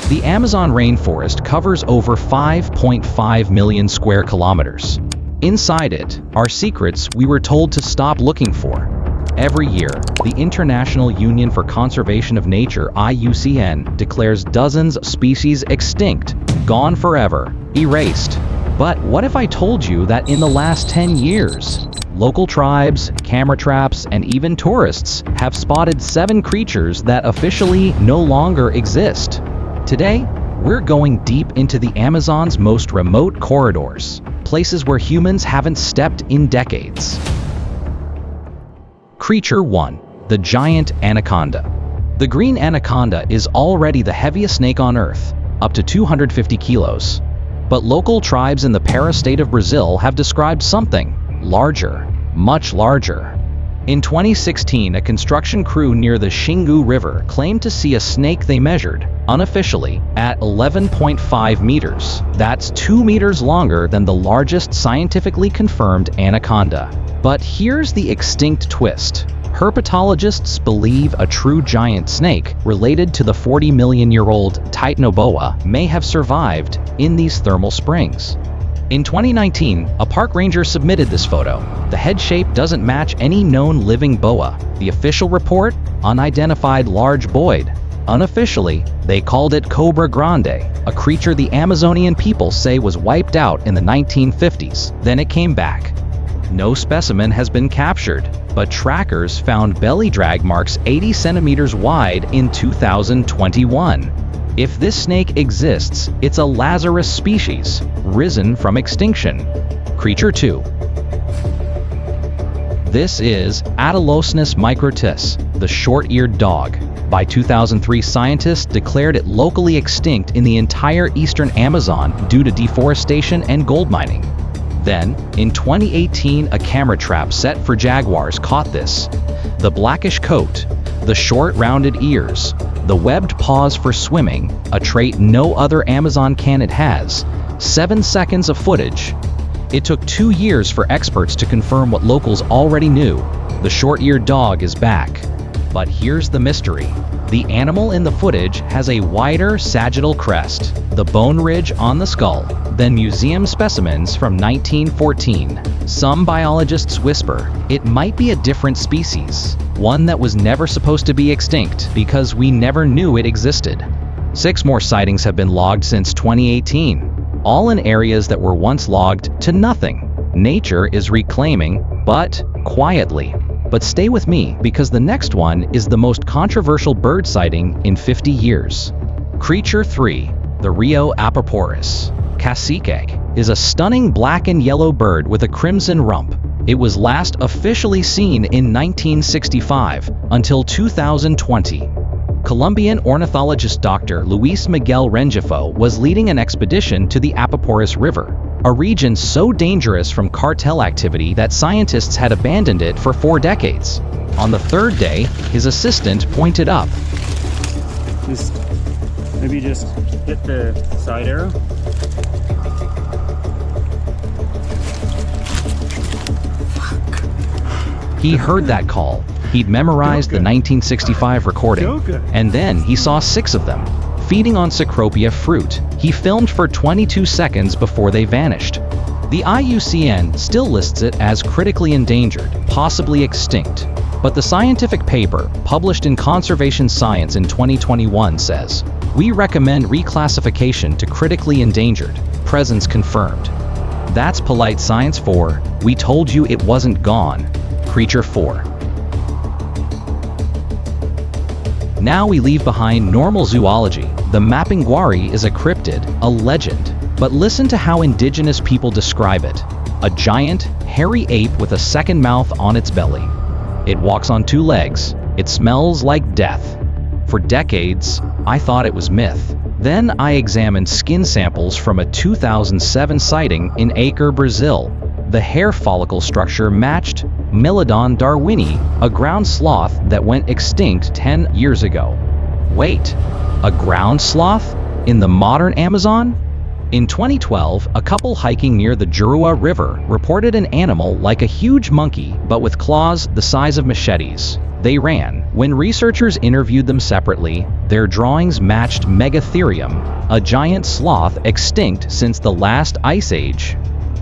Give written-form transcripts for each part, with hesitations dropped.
The Amazon rainforest covers over 5.5 million square kilometers. Inside it are secrets we were told to stop looking for. Every year, the International Union for Conservation of Nature (IUCN) declares dozens of species extinct, gone forever, erased. But what if I told you that in the last 10 years, local tribes, camera traps, and even tourists have spotted 7 creatures that officially no longer exist? Today, we're going deep into the Amazon's most remote corridors, places where humans haven't stepped in decades. Creature 1. The giant anaconda. The green anaconda is already the heaviest snake on Earth, up to 250 kilos. But local tribes in the Pará state of Brazil have described something larger, much larger. In 2016, a construction crew near the Xingu River claimed to see a snake they measured, unofficially, at 11.5 meters. That's 2 meters longer than the largest scientifically confirmed anaconda. But here's the extinct twist. Herpetologists believe a true giant snake, related to the 40-million-year-old Titanoboa, may have survived in these thermal springs. In 2019, a park ranger submitted this photo. The head shape doesn't match any known living boa. The official report? Unidentified large boid. Unofficially, they called it Cobra Grande, a creature the Amazonian people say was wiped out in the 1950s. Then it came back. No specimen has been captured, but trackers found belly drag marks 80 centimeters wide in 2021. If this snake exists, it's a Lazarus species, risen from extinction. Creature 2. This is Attalosnus microtis, the short-eared dog. By 2003, scientists declared it locally extinct in the entire eastern Amazon due to deforestation and gold mining. Then, in 2018, a camera trap set for jaguars caught this. The blackish coat, the short rounded ears, the webbed paws for swimming, a trait no other Amazon canid has. 7 seconds of footage. It took 2 years for experts to confirm what locals already knew. The short-eared dog is back. But here's the mystery. The animal in the footage has a wider sagittal crest, the bone ridge on the skull, than museum specimens from 1914. Some biologists whisper it might be a different species, one that was never supposed to be extinct because we never knew it existed. 6 more sightings have been logged since 2018, all in areas that were once logged to nothing. Nature is reclaiming, but quietly. But stay with me, because the next one is the most controversial bird sighting in 50 years. Creature 3. The Rio Apaporis. Cacique is a stunning black and yellow bird with a crimson rump. It was last officially seen in 1965 until 2020. Colombian ornithologist Dr. Luis Miguel Rengifo was leading an expedition to the Apaporis River, a region so dangerous from cartel activity that scientists had abandoned it for 4 decades. On the 3rd day, his assistant pointed up. Maybe just hit the side arrow. He heard that call. He'd memorized the 1965 recording, and then he saw 6 of them, feeding on Cecropia fruit. He filmed for 22 seconds before they vanished. The IUCN still lists it as critically endangered, possibly extinct. But the scientific paper, published in Conservation Science in 2021, says, "We recommend reclassification to critically endangered, presence confirmed." That's polite science for, we told you it wasn't gone. Creature 4. Now we leave behind normal zoology. The Mapinguari is a cryptid, a legend. But listen to how indigenous people describe it. A giant, hairy ape with a second mouth on its belly. It walks on 2 legs. It smells like death. For decades, I thought it was myth. Then I examined skin samples from a 2007 sighting in Acre, Brazil. The hair follicle structure matched Mylodon darwini, a ground sloth that went extinct 10 years ago. Wait, a ground sloth? In the modern Amazon? In 2012, a couple hiking near the Juruá River reported an animal like a huge monkey but with claws the size of machetes. they ran. When researchers interviewed them separately, their drawings matched Megatherium, a giant sloth extinct since the last ice age.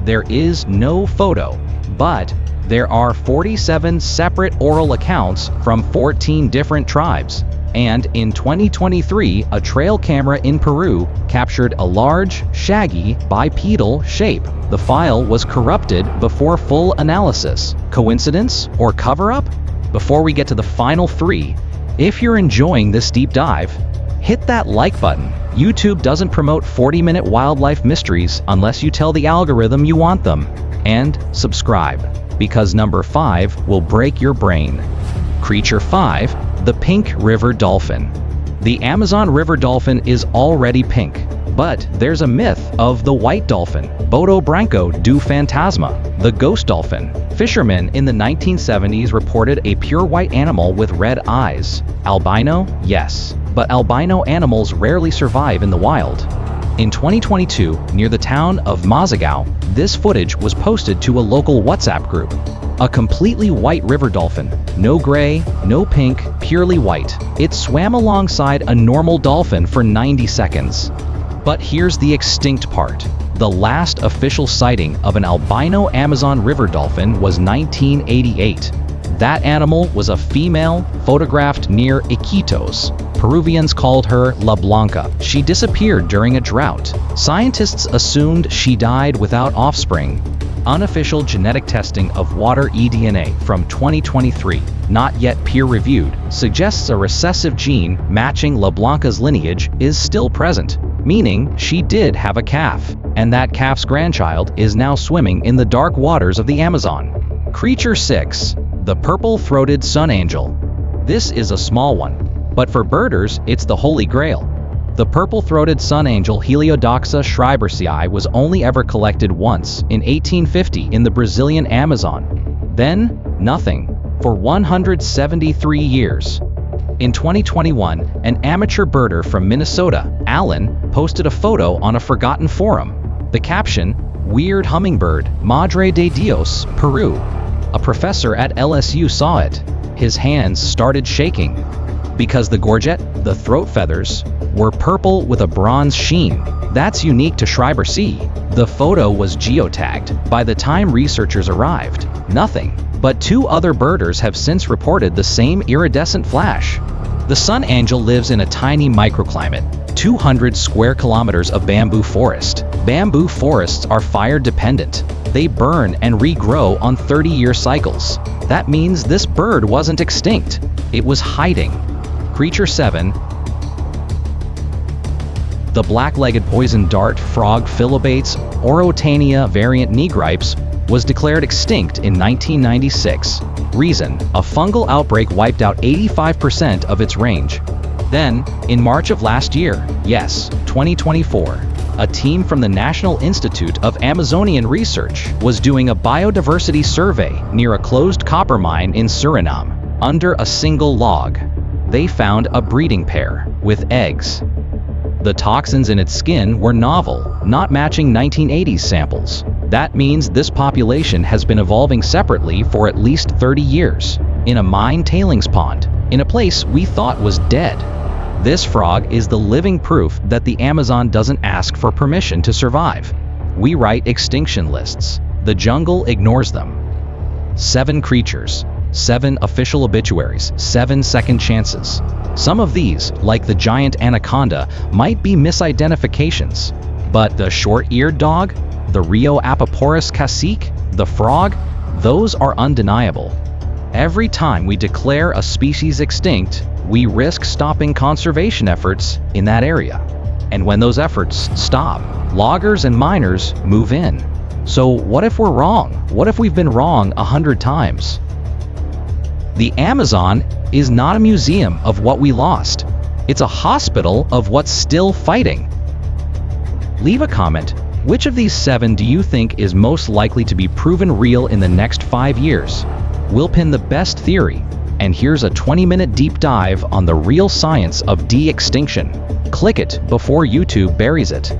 There is no photo, but there are 47 separate oral accounts from 14 different tribes. And in 2023, a trail camera in Peru captured a large, shaggy, bipedal shape. The file was corrupted before full analysis. Coincidence or cover-up? Before we get to the final 3, if you're enjoying this deep dive, hit that like button. YouTube doesn't promote 40-minute wildlife mysteries unless you tell the algorithm you want them. And subscribe, because number 5 will break your brain. Creature 5, the pink river dolphin. The Amazon river dolphin is already pink, but there's a myth of the white dolphin, Boto branco do fantasma, the ghost dolphin. Fishermen in the 1970s reported a pure white animal with red eyes. Albino? Yes, but albino animals rarely survive in the wild. In 2022, near the town of Mazagao, this footage was posted to a local WhatsApp group. A completely white river dolphin. No gray, no pink, purely white. It swam alongside a normal dolphin for 90 seconds. But here's the extinct part. The last official sighting of an albino Amazon river dolphin was 1988. That animal was a female photographed near Iquitos. Peruvians called her La Blanca. She disappeared during a drought. Scientists assumed she died without offspring. Unofficial genetic testing of water eDNA from 2023, not yet peer-reviewed, suggests a recessive gene matching La Blanca's lineage is still present, meaning she did have a calf, and that calf's grandchild is now swimming in the dark waters of the Amazon. Creature 6, the purple-throated sun angel. This is a small one, but for birders, it's the holy grail. The purple-throated sun angel Heliodoxa schreibersii was only ever collected once, in 1850 in the Brazilian Amazon. Then, nothing, for 173 years. In 2021, an amateur birder from Minnesota, Alan, posted a photo on a forgotten forum. The caption, "Weird hummingbird, Madre de Dios, Peru." A professor at LSU saw it. His hands started shaking. Because the gorget, the throat feathers, were purple with a bronze sheen. That's unique to Schreibersii. The photo was geotagged. By the time researchers arrived, nothing. But 2 other birders have since reported the same iridescent flash. The sun angel lives in a tiny microclimate, 200 square kilometers of bamboo forest. Bamboo forests are fire dependent. They burn and regrow on 30-year cycles. That means this bird wasn't extinct. It was hiding. Creature 7, the black-legged poison dart frog Philobates orotania variant nigripes was declared extinct in 1996. Reason: a fungal outbreak wiped out 85% of its range. Then, in March of last year, yes, 2024, a team from the National Institute of Amazonian Research was doing a biodiversity survey near a closed copper mine in Suriname. Under a single log, they found a breeding pair with eggs. The toxins in its skin were novel, not matching 1980s samples. That means this population has been evolving separately for at least 30 years, in a mine tailings pond, in a place we thought was dead. This frog is the living proof that the Amazon doesn't ask for permission to survive. We write extinction lists. The jungle ignores them. 7 creatures. 7 official obituaries, 7 second chances. Some of these, like the giant anaconda, might be misidentifications. But the short-eared dog, the Rio Apaporus cacique, the frog, those are undeniable. Every time we declare a species extinct, we risk stopping conservation efforts in that area. And when those efforts stop, loggers and miners move in. So what if we're wrong? What if we've been wrong 100 times? The Amazon is not a museum of what we lost. It's a hospital of what's still fighting. Leave a comment. Which of these 7 do you think is most likely to be proven real in the next 5 years? We'll pin the best theory. And here's a 20-minute deep dive on the real science of de-extinction. Click it before YouTube buries it.